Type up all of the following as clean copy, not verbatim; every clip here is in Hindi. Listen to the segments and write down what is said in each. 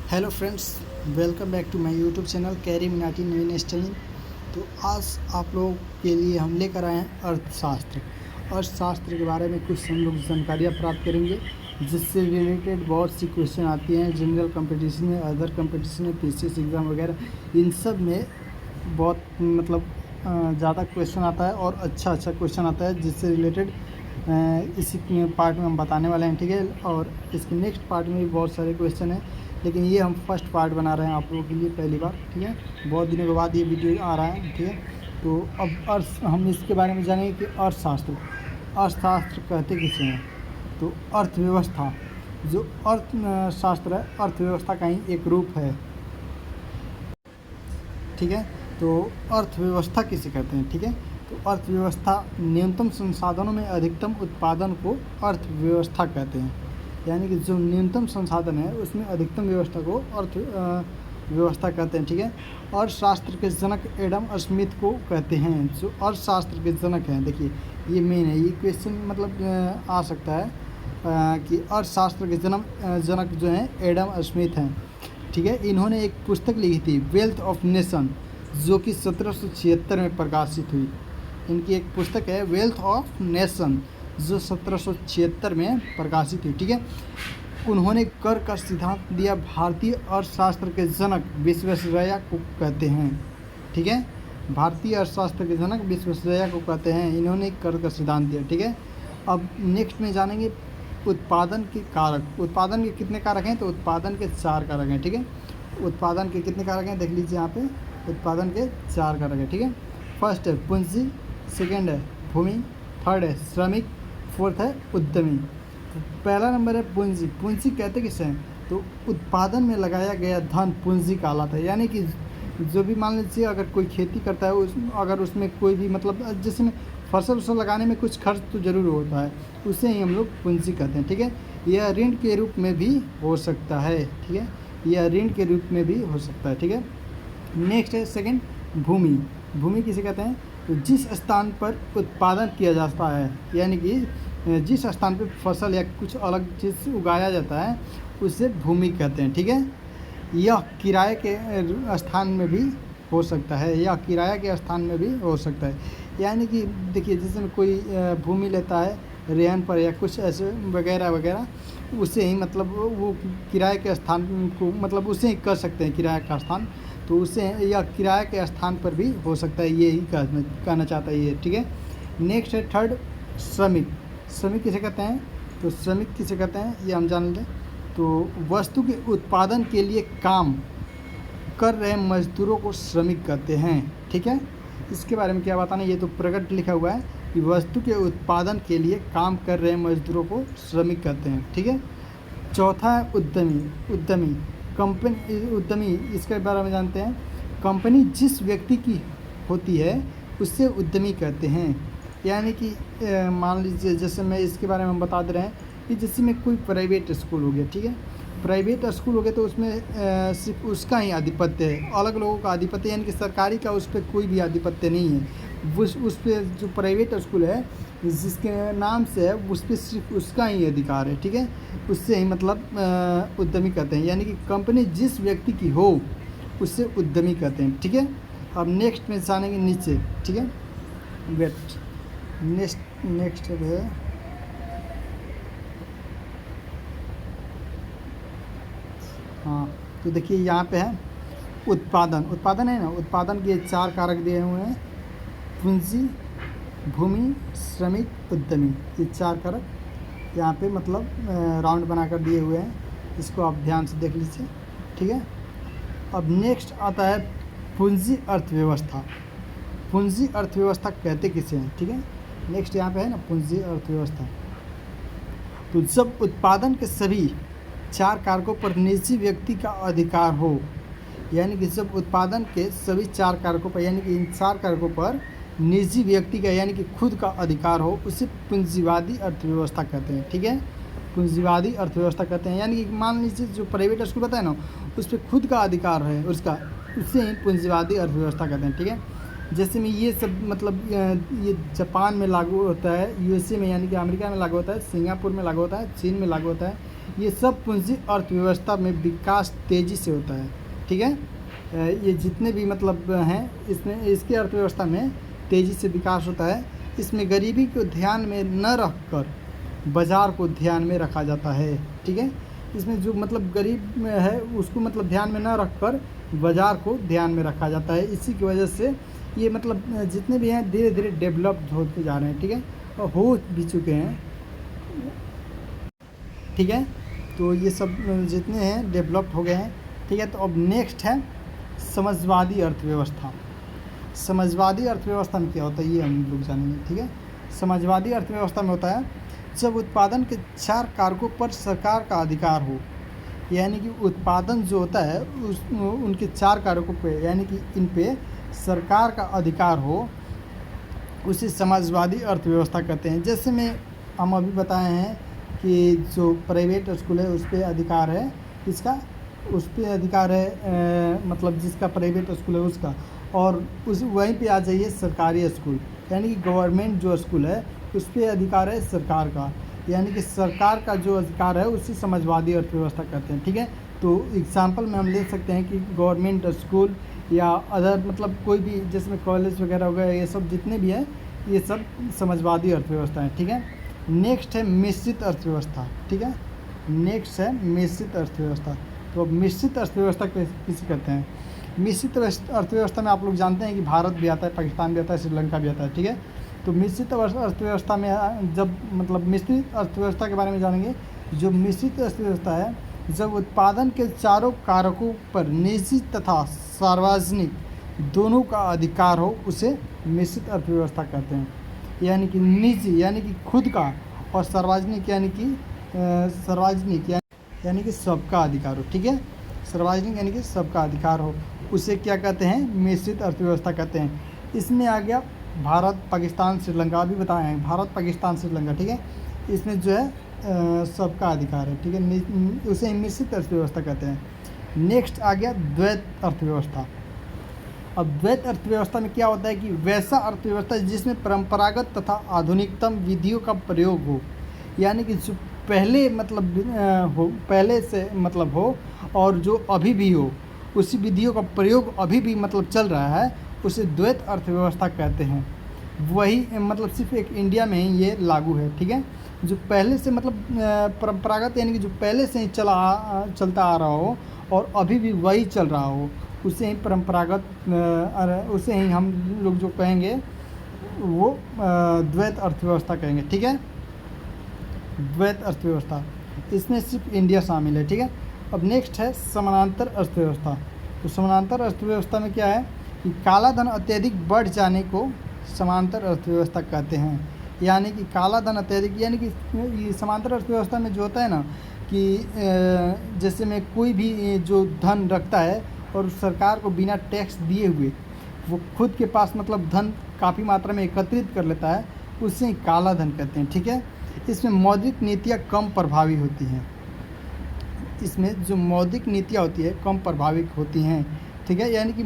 Hello friends, welcome back to my YouTube channel Carry Minati Naveen styling. तो आज आप लोगों के लिए हम लेकर आए हैं अर्थशास्त्र। अर्थशास्त्र के बारे में कुछ हम लोग जानकारियाँ प्राप्त करेंगे, जिससे रिलेटेड बहुत सी क्वेश्चन आती हैं जनरल कंपटीशन में, अदर कंपटीशन में, पीसीएस एग्ज़ाम वगैरह। इन सब में बहुत ज़्यादा क्वेश्चन आता है और अच्छा क्वेश्चन आता है, जिससे रिलेटेड इसी पार्ट में हम बताने वाले हैं। ठीक है, और इसके नेक्स्ट पार्ट में भी बहुत सारे क्वेश्चन हैं, लेकिन ये हम फर्स्ट पार्ट बना रहे हैं आप लोगों के लिए पहली बार। ठीक है, बहुत दिनों के बाद ये वीडियो आ रहा है। ठीक है, तो अब हम इसके बारे में जानेंगे कि अर्थशास्त्र कहते किसे हैं। तो अर्थव्यवस्था, जो अर्थशास्त्र है, अर्थव्यवस्था का ही एक रूप है। ठीक है, तो अर्थव्यवस्था किसे कहते हैं। ठीक है, तो अर्थव्यवस्था न्यूनतम संसाधनों में अधिकतम उत्पादन को अर्थव्यवस्था कहते हैं। यानी कि जो न्यूनतम संसाधन है उसमें अधिकतम व्यवस्था को व्यवस्था कहते हैं। ठीक है, अर्थशास्त्र के जनक एडम स्मिथ को कहते हैं, जो अर्थशास्त्र के जनक हैं। देखिए, ये मेन है, ये क्वेश्चन मतलब आ सकता है कि अर्थशास्त्र के जनक जो हैं एडम स्मिथ हैं। ठीक है, इन्होंने एक पुस्तक लिखी थी वेल्थ ऑफ नेशन, जो कि 1776 में प्रकाशित हुई। इनकी एक पुस्तक है वेल्थ ऑफ नेशन, जो 1776 में प्रकाशित हुई। ठीक है, उन्होंने कर का सिद्धांत दिया। भारतीय अर्थशास्त्र के जनक विश्वेश्वरैया को कहते हैं। ठीक है, भारतीय अर्थशास्त्र के जनक विश्वेश्वरैया को कहते हैं। इन्होंने कर का सिद्धांत दिया। ठीक है, अब नेक्स्ट में जानेंगे उत्पादन के कारक। उत्पादन के कितने कारक हैं, तो उत्पादन के 4 कारक हैं। ठीक है, उत्पादन के कितने कारक हैं, देख लीजिए यहाँ पे। उत्पादन के 4 कारक हैं। ठीक है, फर्स्ट है पूंजी, सेकेंड है भूमि, थर्ड है श्रमिक, फोर्थ है उद्यमी। तो पहला नंबर है पूंजी। पूंजी कहते किसे हैं, तो उत्पादन में लगाया गया धन पूंजी कहलाता है। यानी कि जो भी मान लीजिए अगर कोई खेती करता है, अगर उसमें कोई भी मतलब जिसमें फसल लगाने में कुछ खर्च तो ज़रूर होता है, उसे ही हम लोग पूंजी कहते हैं। ठीक है, यह ऋण के रूप में भी हो सकता है। ठीक है, यह ऋण के रूप में भी हो सकता है। ठीक है, नेक्स्ट है सेकंड भूमि। भूमि किसे कहते हैं, तो जिस स्थान पर उत्पादन किया जाता है, यानी कि जिस स्थान पर फसल या कुछ अलग चीज़ उगाया जाता है, उसे भूमि कहते हैं। ठीक है, यह किराए के स्थान में भी हो सकता है, या किराए के स्थान में भी हो सकता है। यानी कि देखिए, जिसमें कोई भूमि लेता है रेहन पर या कुछ ऐसे वगैरह वगैरह, उसे ही मतलब वो किराए के स्थान को मतलब उसे ही कर सकते हैं किराए का स्थान, तो उसे या किराए के स्थान पर भी हो सकता है, ये ही कहना चाहता है ये। ठीक है, नेक्स्ट है थर्ड श्रमिक। श्रमिक किसे कहते हैं, तो श्रमिक किसे कहते हैं ये हम जान लें। तो वस्तु के उत्पादन के लिए काम कर रहे मजदूरों को श्रमिक कहते हैं। ठीक है, इसके बारे में क्या बताना, ये तो प्रकट लिखा हुआ है कि वस्तु के उत्पादन के लिए काम कर रहे मजदूरों को श्रमिक कहते हैं। ठीक है, चौथा है उद्यमी। उद्यमी इसके बारे में जानते हैं। कंपनी जिस व्यक्ति की होती है उससे उद्यमी कहते हैं। यानी कि मान लीजिए, जैसे मैं इसके बारे में हम बता दे रहे हैं कि जैसे में कोई प्राइवेट स्कूल हो गया। ठीक है, प्राइवेट स्कूल हो गया तो उसमें सिर्फ उसका ही आधिपत्य है, अलग लोगों का आधिपत्य, यानी कि सरकारी का उस पर कोई भी आधिपत्य नहीं है। उस पर जो प्राइवेट स्कूल है जिसके नाम से है, उस पर सिर्फ उसका ही अधिकार है। ठीक है, उससे ही मतलब उद्यमी कहते हैं। यानी कि कंपनी जिस व्यक्ति की हो उससे उद्यमी कहते हैं। ठीक है, अब नेक्स्ट में जानेंगे नीचे। ठीक है, वेट नेक्स्ट है हाँ, तो देखिए यहाँ पे है उत्पादन है ना। उत्पादन के 4 कारक दिए हुए हैं, पूंजी, भूमि, श्रमिक, उद्यमी। ये 4 कारक यहाँ पे मतलब राउंड बनाकर दिए हुए हैं, इसको आप ध्यान से देख लीजिए। ठीक है, अब नेक्स्ट आता है पूंजी अर्थव्यवस्था। पूंजी अर्थव्यवस्था कहते किसे हैं। ठीक है, नेक्स्ट यहाँ पे है ना पूंजी अर्थव्यवस्था। तो जब उत्पादन के सभी 4 कारकों पर निजी व्यक्ति का अधिकार हो, यानी कि जब उत्पादन के सभी 4 कारकों पर, यानी कि इन 4 कारकों पर निजी व्यक्ति का यानी कि खुद का अधिकार हो, उसे पूंजीवादी अर्थव्यवस्था कहते हैं। ठीक है, पूंजीवादी अर्थव्यवस्था कहते हैं। यानी कि मान लीजिए जो प्राइवेट स्कूल होता है ना, उस पर खुद का अधिकार है उसका, उससे ही पूंजीवादी अर्थव्यवस्था कहते हैं। ठीक है, जैसे में ये सब मतलब ये जापान में लागू होता है, यूएसए में यानी कि अमेरिका में लागू होता है, सिंगापुर में लागू होता है, चीन में लागू होता है, ये सब पूंजी अर्थव्यवस्था में विकास तेज़ी से होता है, ठीक है। ये जितने भी मतलब हैं इसमें इसकी अर्थव्यवस्था में तेज़ी से विकास होता है। इसमें गरीबी को ध्यान में न रखकर बाज़ार को ध्यान में रखा जाता है, ठीक है। इसमें जो मतलब गरीब है उसको मतलब ध्यान में न रखकर बाज़ार को ध्यान में रखा जाता है। इसी की वजह से ये मतलब जितने भी हैं धीरे धीरे डेवलप्ड होते जा रहे हैं, ठीक है, और हो भी चुके हैं, ठीक है। तो ये सब जितने हैं डेवलप्ड हो गए हैं, ठीक है। तो अब नेक्स्ट है समाजवादी अर्थव्यवस्था। समाजवादी अर्थव्यवस्था में क्या होता है ये हम लोग जानेंगे, ठीक है। समाजवादी अर्थव्यवस्था में होता है जब उत्पादन के 4 कारकों पर सरकार का अधिकार हो, यानी कि उत्पादन जो होता है उनके 4 कारकों पे यानी कि इन पे सरकार का अधिकार हो, उसे समाजवादी अर्थव्यवस्था कहते हैं। जैसे हम अभी बताए हैं कि जो प्राइवेट स्कूल है उस पर अधिकार है, इसका उस पर अधिकार है मतलब जिसका प्राइवेट स्कूल है उसका, और उस वहीं पे आ जाइए सरकारी स्कूल यानी कि गवर्नमेंट जो स्कूल है उस पर अधिकार है सरकार का, यानी कि सरकार का जो अधिकार है उसी समाजवादी अर्थव्यवस्था कहते हैं, ठीक है। तो एग्जांपल में हम ले सकते हैं कि गवर्नमेंट स्कूल या अदर मतलब कोई भी जिसमें कॉलेज वगैरह हो गया, ये सब जितने भी हैं ये सब समाजवादी अर्थव्यवस्था है, ठीक है। नेक्स्ट है मिश्रित अर्थव्यवस्था, ठीक है। नेक्स्ट है मिश्रित अर्थव्यवस्था। तो अब मिश्रित अर्थव्यवस्था किसे कहते हैं? मिश्रित अर्थव्यवस्था में आप लोग जानते हैं कि भारत भी आता है, पाकिस्तान भी आता है, श्रीलंका भी आता है, ठीक है। तो मिश्रित अर्थव्यवस्था में जब मतलब मिश्रित अर्थव्यवस्था के बारे में जानेंगे, जो मिश्रित अर्थव्यवस्था है जब उत्पादन के चारों कारकों पर निजी तथा सार्वजनिक दोनों का अधिकार हो, उसे मिश्रित अर्थव्यवस्था कहते हैं। यानी कि निजी यानी कि खुद का, और सार्वजनिक यानी कि सबका अधिकार हो, ठीक है। सार्वजनिक यानी कि सबका अधिकार हो, उसे क्या कहते हैं? मिश्रित अर्थव्यवस्था कहते हैं। इसमें आ गया भारत, पाकिस्तान, श्रीलंका भी बताए हैं, भारत, पाकिस्तान, श्रीलंका, ठीक है। इसमें जो है सबका अधिकार है, ठीक है, उसे मिश्रित अर्थव्यवस्था कहते हैं। नेक्स्ट आ गया द्वैत अर्थव्यवस्था। अब द्वैत अर्थव्यवस्था में क्या होता है कि वैसा अर्थव्यवस्था जिसमें परंपरागत तथा आधुनिकतम विधियों का प्रयोग हो, यानी कि जो पहले मतलब पहले से मतलब हो और जो अभी भी हो, उसी विधियों का प्रयोग अभी भी मतलब चल रहा है, उसे द्वैत अर्थव्यवस्था कहते हैं। वही मतलब सिर्फ एक इंडिया में ही ये लागू है, ठीक है। जो पहले से मतलब परंपरागत यानी कि जो पहले से ही चलता आ रहा हो और अभी भी वही चल रहा हो, उसे ही परंपरागत उसे ही हम लोग जो कहेंगे वो द्वैत अर्थव्यवस्था कहेंगे, ठीक है। द्वैत अर्थव्यवस्था, इसमें सिर्फ इंडिया शामिल है, ठीक है। अब नेक्स्ट है समानांतर अर्थव्यवस्था। तो समानांतर अर्थव्यवस्था में क्या है कि काला धन अत्यधिक बढ़ जाने को समांतर अर्थव्यवस्था कहते हैं। यानी कि काला धन अत्यधिक यानी कि समांतर अर्थव्यवस्था में जो होता है ना कि जैसे में कोई भी जो धन रखता है और सरकार को बिना टैक्स दिए हुए वो खुद के पास मतलब धन काफ़ी मात्रा में एकत्रित कर लेता है, उससे काला धन कहते हैं, ठीक है। इसमें मौद्रिक नीतियाँ कम प्रभावी होती हैं, इसमें जो मौद्रिक नीतियाँ होती है कम प्रभावी होती हैं, ठीक है। यानी कि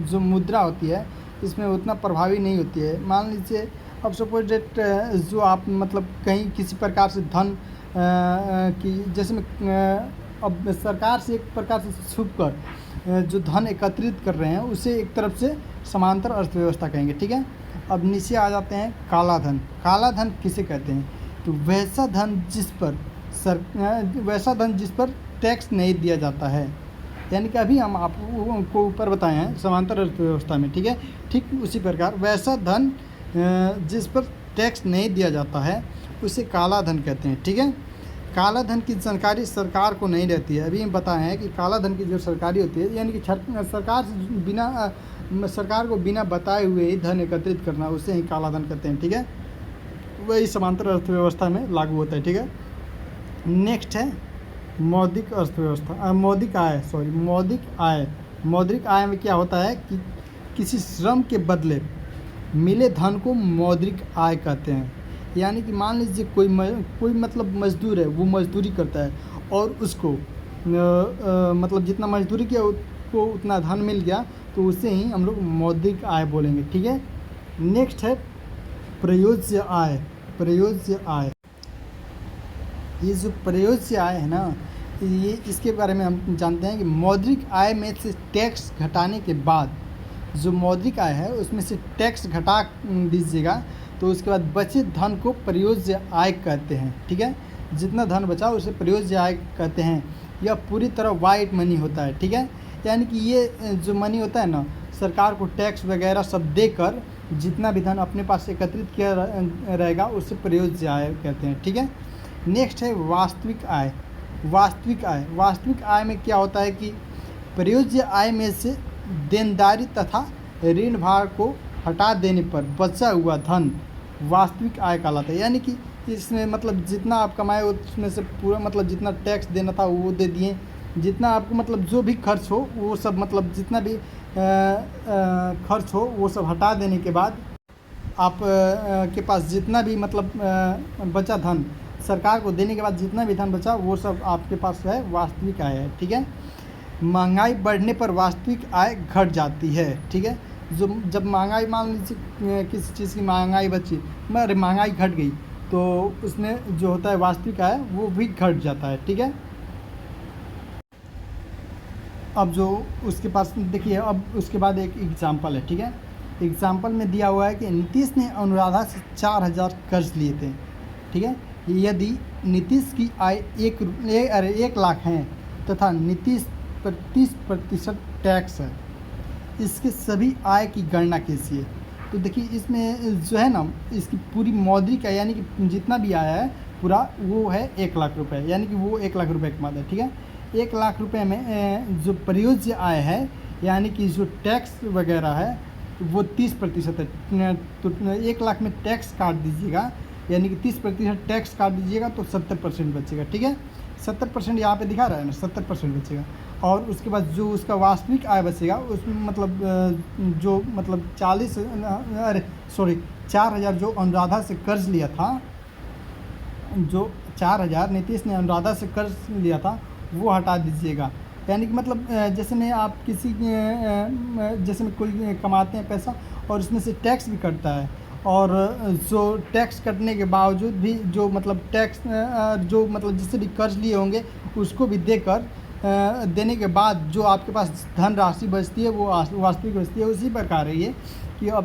जो मुद्रा होती है इसमें उतना प्रभावी नहीं होती है। मान लीजिए अब सपोज डेट जो आप मतलब कहीं किसी प्रकार से धन की जैसे में अब सरकार से एक प्रकार से छुप कर जो धन एकत्रित कर रहे हैं उसे एक तरफ से समांतर अर्थव्यवस्था कहेंगे, ठीक है। अब नीचे आ जाते हैं काला धन। काला धन किसे कहते हैं? तो वैसा धन जिस पर टैक्स नहीं दिया जाता है, यानी कि अभी हम आपको ऊपर बताए हैं समांतर अर्थव्यवस्था में, ठीक है। ठीक उसी प्रकार वैसा धन जिस पर टैक्स नहीं दिया जाता है उसे काला धन कहते हैं, ठीक है। काला धन की जानकारी सरकार को नहीं रहती है। अभी हम बताए हैं कि काला धन की जो सरकारी होती है यानी कि सरकार को बिना बताए हुए ही धन एकत्रित करना, उसे ही काला धन कहते हैं, ठीक है। वही समांतर अर्थव्यवस्था में लागू होता है, ठीक है। नेक्स्ट है मौद्रिक अर्थव्यवस्था, मौद्रिक आय। मौद्रिक आय में क्या होता है कि किसी श्रम के बदले मिले धन को मौद्रिक आय कहते हैं। यानी कि मान लीजिए कोई मतलब मजदूर है, वो मजदूरी करता है और उसको मतलब जितना मजदूरी किया उसको उतना धन मिल गया, तो उसे ही हम लोग मौद्रिक आय बोलेंगे, ठीक है। नेक्स्ट है प्रयोज्य आय। ये जो प्रयोज्य आय है ना, ये इसके बारे में हम जानते हैं कि मौद्रिक आय में से टैक्स घटाने के बाद जो मौद्रिक आय है उसमें से टैक्स घटा दीजिएगा, तो उसके बाद बचे धन को प्रयोज्य आय कहते हैं। ठीक है, जितना धन बचा उसे प्रयोज्य आय कहते हैं। यह पूरी तरह वाइट मनी होता है। ठीक है, यानी कि ये जो मनी होता है ना, सरकार को टैक्स वगैरह सब देकर जितना भी धन अपने पास एकत्रित किया रहेगा उसे प्रयोज्य आय कहते हैं। ठीक है, नेक्स्ट है वास्तविक आय। वास्तविक आय में क्या होता है कि प्रयोज्य आय में से देनदारी तथा ऋण भार को हटा देने पर बचा हुआ धन वास्तविक आय कहलाता है। यानी कि इसमें मतलब जितना आप कमाए उसमें से पूरा मतलब जितना टैक्स देना था वो दे दिए, जितना आपको मतलब जो भी खर्च हो वो सब मतलब जितना भी खर्च हो वो सब हटा देने के बाद आप के पास जितना भी मतलब बचा धन सरकार को देने के बाद जितना भी धन बचा वो सब आपके पास है वास्तविक आय है। ठीक है, महंगाई बढ़ने पर वास्तविक आय घट जाती है। ठीक है, जो जब महंगाई मान लीजिए किसी चीज़ की महंगाई बची मगर महंगाई घट गई तो उसमें जो होता है वास्तविक आय वो भी घट जाता है। ठीक है, अब जो उसके पास देखिए, अब उसके बाद एक एग्जाम्पल है। ठीक है, एग्जाम्पल में दिया हुआ है कि नीतीश ने अनुराधा से 4000 कर्ज लिए थे। ठीक है, यदि नीतीश की आय 1 लाख है तथा नीतीश पर 30% टैक्स है, इसके सभी आय की गणना कीजिए। तो देखिए इसमें जो है ना, इसकी पूरी मौद्रिक आय यानी कि जितना भी आया है पूरा वो है 1 लाख रुपए, यानी कि वो 1 लाख रुपए कमाता है। ठीक है, 1 लाख रुपए में जो प्रयोज्य आय है यानी कि जो टैक्स वगैरह है वो 30% है। तो 1 लाख में टैक्स काट दीजिएगा यानी कि 30% टैक्स काट दीजिएगा तो 70% बचेगा। ठीक है, 70% यहाँ पे दिखा रहा है ना, 70% बचेगा। और उसके बाद जो उसका वास्तविक आय बचेगा उसमें मतलब जो मतलब 4,000 जो अनुराधा से कर्ज लिया था, जो 4,000 नीतीश ने अनुराधा से कर्ज लिया था वो हटा दीजिएगा। यानी कि मतलब जैसे में आप किसी जैसे में कोई कमाते हैं पैसा और उसमें से टैक्स भी कटता है, और जो टैक्स कटने के बावजूद भी जो मतलब टैक्स जो मतलब जिससे भी कर्ज लिए होंगे उसको भी देने के बाद जो आपके पास धनराशि बचती है वो वास्तविक बचती है। उसी प्रकार है ये कि अब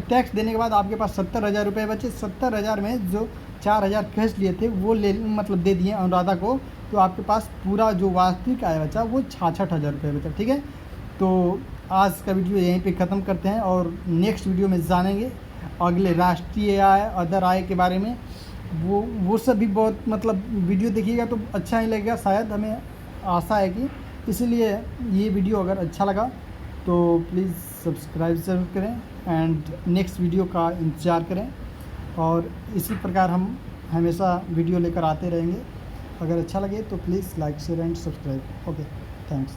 टैक्स देने के बाद आपके पास 70,000 रुपये बचे, 70,000 में जो 4,000 कैश लिए थे वो मतलब दे दिए अनुराधा को, तो आपके पास पूरा जो वास्तविक आय बचा वो 66,000 रुपये बचा। ठीक है, तो आज का वीडियो यहीं पे ख़त्म करते हैं और नेक्स्ट वीडियो में जानेंगे अगले राष्ट्रीय आय अदर आय के बारे में। वो सब भी बहुत मतलब वीडियो देखिएगा तो अच्छा ही लगेगा, शायद हमें आशा है कि, इसीलिए ये वीडियो अगर अच्छा लगा तो प्लीज़ सब्सक्राइब ज़रूर करें एंड नेक्स्ट वीडियो का इंतज़ार करें। और इसी प्रकार हम हमेशा वीडियो लेकर आते रहेंगे। अगर अच्छा लगे तो please like share and subscribe. Okay, thanks.